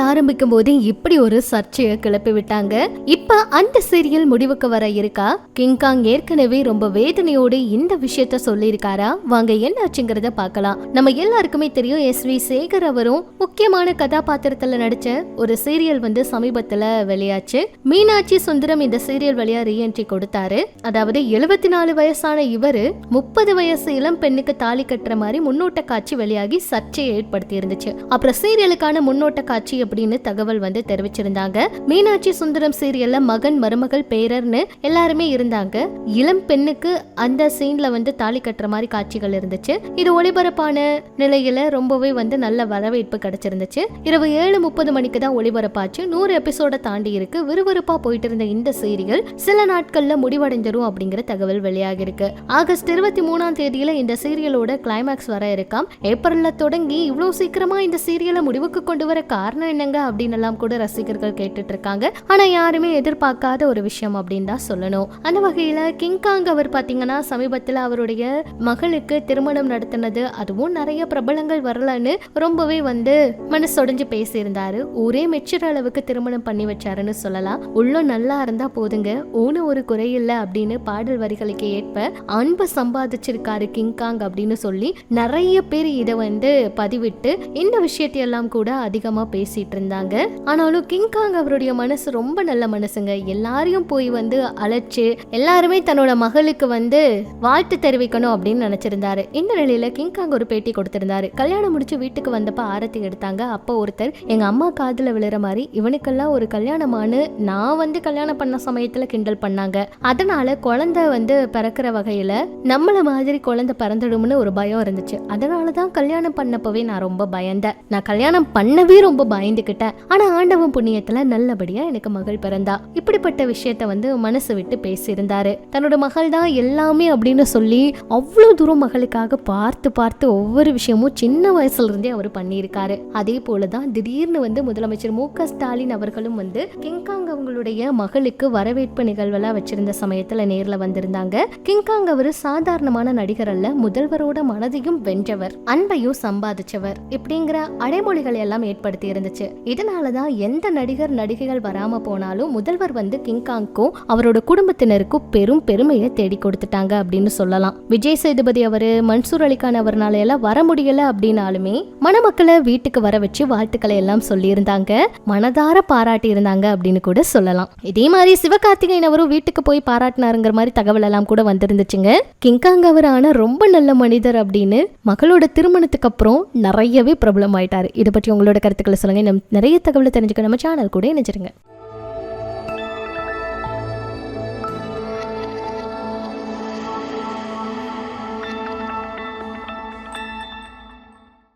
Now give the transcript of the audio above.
ஆரம்பிக்கும் போது இப்படி ஒரு சர்ச்சையை கிளப்பி விட்டாங்க. இப்ப அந்த சீரியல் முடிவுக்கு வர இருக்கா? கிங்காங் ஏற்கனவே ரொம்ப வேதனையோடு இந்த விஷயத்த சொல்லியிருக்காரா? வாங்க என்னாச்சுங்கிறத பார்க்கலாம். நம்ம எல்லாருக்குமே தெரியும், SV சேகர் அவரும் முக்கியமான கதாபாத்திரத்துல நடிச்ச ஒரு சீரியல் சமீபத்துல வெளியாச்சு. மீனாட்சி சுந்தரம் இந்த சீரியல் வழியா ரீஎன்ட்ரி கொடுத்தாரு. அதாவது 74 வயசான இவரு 30 வயசு இளம் பெண்ணுக்கு தாலி கட்டுற மாதிரி முன்னோட்ட காட்சி வெளியாகி சர்ச்சையை ஏற்படுத்தி இருந்துச்சு. அப்புறம் சீரியலுக்கான முன்னோட்ட காட்சி அப்படின்னு தகவல் தெரிவிச்சிருந்தாங்க. மீனாட்சி சுந்தரம் சீரியல்ல மகன், மருமகள், பேரர்னு எல்லாருமே இருந்தாங்க. இளம் பெண்ணுக்கு அந்த சீன்ல தாலி கட்டுற மாதிரி காட்சிகள் இருந்துச்சு. இது ஒளிபரப்பான நிலையில ரொம்பவே நல்ல வரவேற்பு கிடைச்சிருந்துச்சு. இரவு 7:30 மணிக்கு தான் ஒளிபரப்பாச்சு. 100 எபிசோட தாண்டி இருக்கு. விறுவிறுப்பா போயிட்டு இருந்த இந்த சீரியல் சில நாட்கள்ல முடிவடைஞ்சிரும் அப்படிங்கிற தகவல் வெளியாகி இருக்கு. ஆகஸ்ட் 23ஆம் தேதியில இந்த சீரியலோட கிளைமேக்ஸ் வர இருக்காம். ஏப்ரல்ல தொடங்கி இவ்வளவு சீக்கிரமா இந்த சீரியலை முடிவுக்கு கொண்டு வர காரணம் என்னங்க அப்படின்னு எல்லாம் கூட ரசிகர்கள் கேட்டுட்டு இருக்காங்க. ஆனா யாருமே எதிர்பார்க்காத ஒரு விஷயம் அப்படின்னு தான் சொல்லணும். அந்த வகையில கிங்காங் அவர் பாத்தீங்கன்னா சமீபத்துல அவருடைய மகளுக்கு திருமணம் நடத்தினது, அதுவும் நிறைய பிரபலங்கள் வரலன்னு ரொம்பவே மனசொடைஞ்சு பேசியிருந்தாரு. ஒரே மெச்சுற அளவுக்கு திருமணம் பண்ணி வச்சாருன்னு சொல்லலாம். உள்ள நல்லா இருந்தா போதுங்க, ஊன ஒரு குறையில்ல அப்படின்னு பாடல் வரிகளுக்கு ஏற்ப அன்பு சம்பாதிச்சிருக்காரு கிங்காங் அப்படின்னு சொல்லி நிறைய பேர் இதை பதிவிட்டு இந்த விஷயத்தையெல்லாம் கூட அதிகமா பேசிட்டு இருந்தாங்க. ஆனாலும் கிங்காங் அவருடைய மனசு ரொம்ப நல்ல மனசுங்க. எல்லாரையும் போய் அழைச்சு எல்லாருமே தன்னோட மகளுக்கு வாழ்த்து தெரிவிக்கணும் அப்படின்னு நினைச்சிருந்தாரு. இந்த நிலையில கிங்காங் ஒரு பேட்டி கொடுத்திருந்தாரு. கல்யாணம் முடிச்சு வீட்டுக்கு வந்தப்ப ஆரத்தி எடுத்தாங்க. அப்ப ஒருத்தர் எங்க அம்மா காதுல விழுற மாதிரி இவனுக்கெல்லாம் ஒரு கல்யாணமானு நான் கல்யாணம் பண்ண சமயத்துல கிண்டல் பண்ணாங்க. அதனால குழந்தை பிறக்கிற வகையில நம்மள மாதிரி குழந்தை பிறந்துடும்னு ஒரு பயம் இருந்துச்சு. அதனாலதான் கல்யாணம் பண்ணப்பவே நான் ரொம்ப பயந்தேன். நான் கல்யாணம் பண்ணவே ரொம்ப பயந்துகிட்டேன். ஆனா ஆண்டவன் புண்ணியத்துல நல்லபடியா எனக்கு மகள் பிறந்தா. இப்படிப்பட்ட விஷயத்த மனசு விட்டு பேசியிருந்தாரு. தன்னோட மகள் தான் எல்லாமே அப்படின்னு சொல்லி அவ்வளவு தூரம் மகளுக்காக பார்த்து பார்த்து ஒவ்வொரு விஷயமும் சின்ன வயசுல இருந்தே அவர் பண்ணியிருக்காரு. அதே போலதான் திடீர்னு முதலமைச்சர் MK ஸ்டாலின் அவர்களும் கிங்காங் அவங்களுடைய மகளுக்கு வரவேற்பு நிகழ்வெல்லாம் வச்சிருந்த சமயத்துல நேர்ல வந்திருந்தாங்க. கிங்காங் அவரு சாதாரணமான நடிகர் அல்ல, முதல்வரோட மனதையும் வென்றவர், அன்பையும் சம்பாதிச்சவர் இப்படிங்கிற அடைமொழிகள் எல்லாம் ஏற்படுத்தி இருந்துச்சு. இதனாலதான் எந்த நடிகர் நடிகைகள் வராம போனாலும் முதல்வர் கிங்காங்க்கும் அவரோட குடும்பத்தினருக்கும் பெரும் பெருமையை தேடி கொடுத்துட்டாங்க அப்படின்னு சொல்லலாம். விஜய் சேதுபதி அவரு, மன்சூர் அலிகான் அவர்னால எல்லாம் வர முடியல அப்படின்னாலுமே மணமக்களை வீட்டுக்கு வர வச்சு வாழ்த்துக்களை எல்லாம் சொல்லி இருந்தாங்க, மனதார பாராட்டி இருந்தாங்க அப்படின்னு கூட சொல்லலாம். இதே மாதிரி சிவகார்த்திகேயன் அவரும் வீட்டுக்கு போய் பாராட்டினாருங்கிற மாதிரி தகவல் எல்லாம் கூட வந்திருந்துச்சுங்க. கிங்காங் அவர் ஆனா ரொம்ப நல்ல மனிதர் அப்படின்னு மகளோட திருமணத்துக்கு அப்புறம் நிறையவே பிரபலம் ஆயிட்டாரு. இதை பற்றி உங்களோட கருத்துக்களை சொல்லுங்க. நிறைய தகவலை தெரிஞ்சுக்க நம்ம சேனல் கூட இணைஞ்சிருங்க.